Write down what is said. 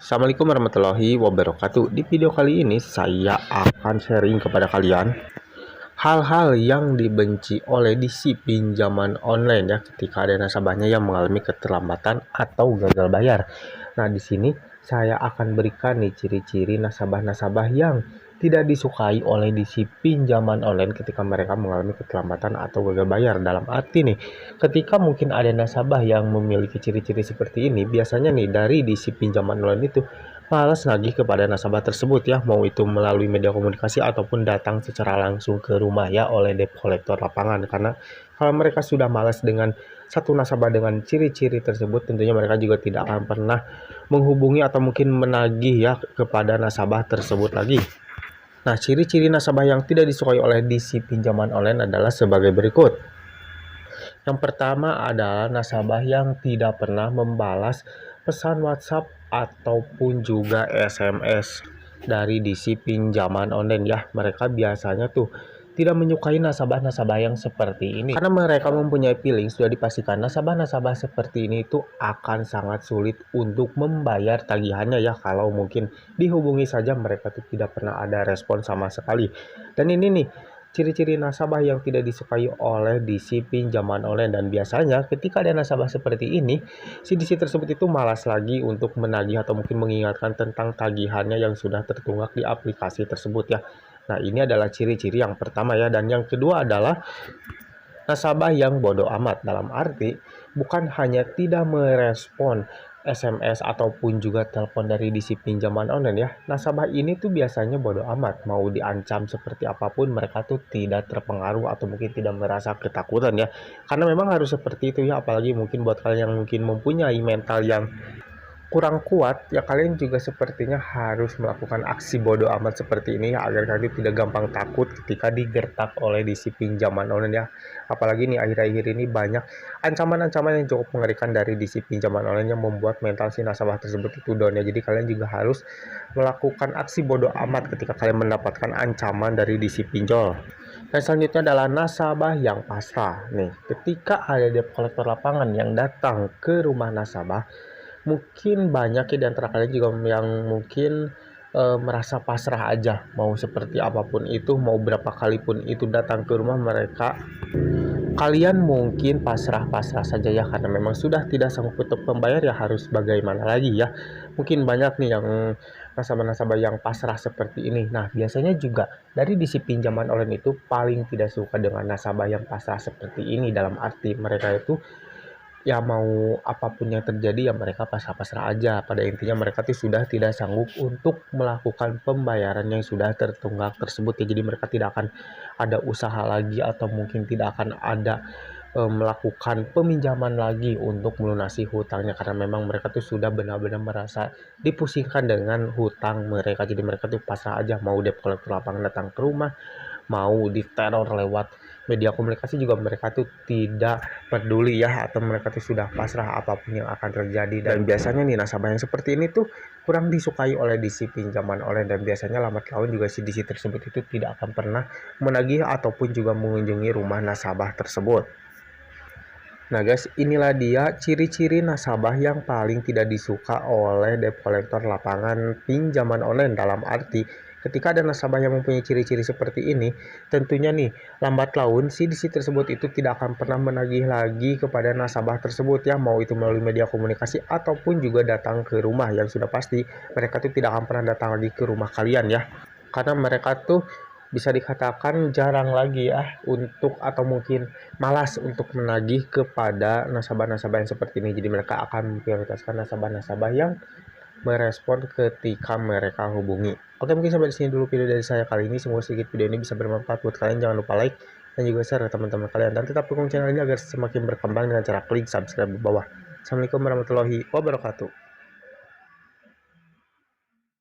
Assalamualaikum warahmatullahi wabarakatuh. Di video kali ini saya akan sharing kepada kalian hal-hal yang dibenci oleh DC pinjaman online ya ketika ada nasabahnya yang mengalami keterlambatan atau gagal bayar. Nah, di sini saya akan berikan nih ciri-ciri nasabah-nasabah yang tidak disukai oleh DC pinjaman online ketika mereka mengalami keterlambatan atau gagal bayar. Dalam arti nih, ketika mungkin ada nasabah yang memiliki ciri-ciri seperti ini, biasanya nih dari DC pinjaman online itu malas nagih kepada nasabah tersebut ya, mau itu melalui media komunikasi ataupun datang secara langsung ke rumah ya oleh debt collector lapangan. Karena kalau mereka sudah malas dengan satu nasabah dengan ciri-ciri tersebut, tentunya mereka juga tidak akan pernah menghubungi atau mungkin menagih ya kepada nasabah tersebut lagi. Nah, ciri-ciri nasabah yang tidak disukai oleh DC pinjaman online adalah sebagai berikut. Yang pertama adalah nasabah yang tidak pernah membalas pesan WhatsApp ataupun juga SMS dari DC pinjaman online ya. Mereka biasanya tuh tidak menyukai nasabah-nasabah yang seperti ini karena mereka mempunyai feeling sudah dipastikan nasabah-nasabah seperti ini itu akan sangat sulit untuk membayar tagihannya ya, kalau mungkin dihubungi saja mereka tuh tidak pernah ada respon sama sekali. Dan ini nih ciri-ciri nasabah yang tidak disukai oleh DC pinjaman online, dan biasanya ketika ada nasabah seperti ini, si DC tersebut itu malas lagi untuk menagih atau mungkin mengingatkan tentang tagihannya yang sudah tertunggak di aplikasi tersebut ya. Nah, ini adalah ciri-ciri yang pertama ya. Dan yang kedua adalah nasabah yang bodoh amat, dalam arti bukan hanya tidak merespon SMS ataupun juga telepon dari DC pinjaman online ya. Nasabah ini tuh biasanya bodoh amat, mau diancam seperti apapun mereka tuh tidak terpengaruh atau mungkin tidak merasa ketakutan ya. Karena memang harus seperti itu ya, apalagi mungkin buat kalian yang mungkin mempunyai mental yang kurang kuat ya, kalian juga sepertinya harus melakukan aksi bodoh amat seperti ini ya, agar kalian tidak gampang takut ketika digertak oleh DC pinjaman online ya. Apalagi nih akhir-akhir ini banyak ancaman-ancaman yang cukup mengerikan dari DC pinjaman online yang membuat mental si nasabah tersebut itu down ya. Jadi kalian juga harus melakukan aksi bodoh amat ketika kalian mendapatkan ancaman dari DC pinjol. Dan selanjutnya adalah nasabah yang pasrah. Nih, ketika ada debt collector lapangan yang datang ke rumah nasabah, mungkin banyak ya di antara kalian juga yang mungkin merasa pasrah aja, mau seperti apapun itu, mau berapa kali pun itu datang ke rumah mereka, kalian mungkin pasrah-pasrah saja ya, karena memang sudah tidak sanggup untuk membayar ya, harus bagaimana lagi ya. Mungkin banyak nih yang nasabah-nasabah yang pasrah seperti ini. Nah, biasanya juga dari DC pinjaman online itu paling tidak suka dengan nasabah yang pasrah seperti ini, dalam arti mereka itu ya mau apapun yang terjadi ya mereka pasrah-pasrah aja. Pada intinya mereka tuh sudah tidak sanggup untuk melakukan pembayaran yang sudah tertunggak tersebut ya. Jadi mereka tidak akan ada usaha lagi atau mungkin tidak akan ada melakukan peminjaman lagi untuk melunasi hutangnya, karena memang mereka tuh sudah benar-benar merasa dipusingkan dengan hutang mereka. Jadi mereka tuh pasrah aja, mau debt collector lapangan datang ke rumah, mau diteror lewat media komunikasi juga mereka tuh tidak peduli ya, atau mereka tuh sudah pasrah apapun yang akan terjadi. Dan biasanya nih nasabah yang seperti ini tuh kurang disukai oleh DC pinjaman online, dan biasanya lambat laun juga si DC tersebut itu tidak akan pernah menagih ataupun juga mengunjungi rumah nasabah tersebut. Nah guys, inilah dia ciri-ciri nasabah yang paling tidak disuka oleh debt collector lapangan pinjaman online. Dalam arti ketika ada nasabah yang mempunyai ciri-ciri seperti ini, tentunya nih lambat laun si DC tersebut itu tidak akan pernah menagih lagi kepada nasabah tersebut ya, mau itu melalui media komunikasi ataupun juga datang ke rumah. Yang sudah pasti mereka tuh tidak akan pernah datang lagi ke rumah kalian ya, karena mereka tuh bisa dikatakan jarang lagi ya untuk, atau mungkin malas untuk menagih kepada nasabah-nasabah yang seperti ini. Jadi mereka akan memprioritaskan nasabah-nasabah yang merespon ketika mereka hubungi. Oke, mungkin sampai di sini dulu video dari saya kali ini. Semoga sedikit video ini bisa bermanfaat buat kalian. Jangan lupa like dan juga share ke teman-teman kalian, dan tetap dukung channel ini agar semakin berkembang dengan cara klik subscribe di bawah. Assalamualaikum warahmatullahi wabarakatuh.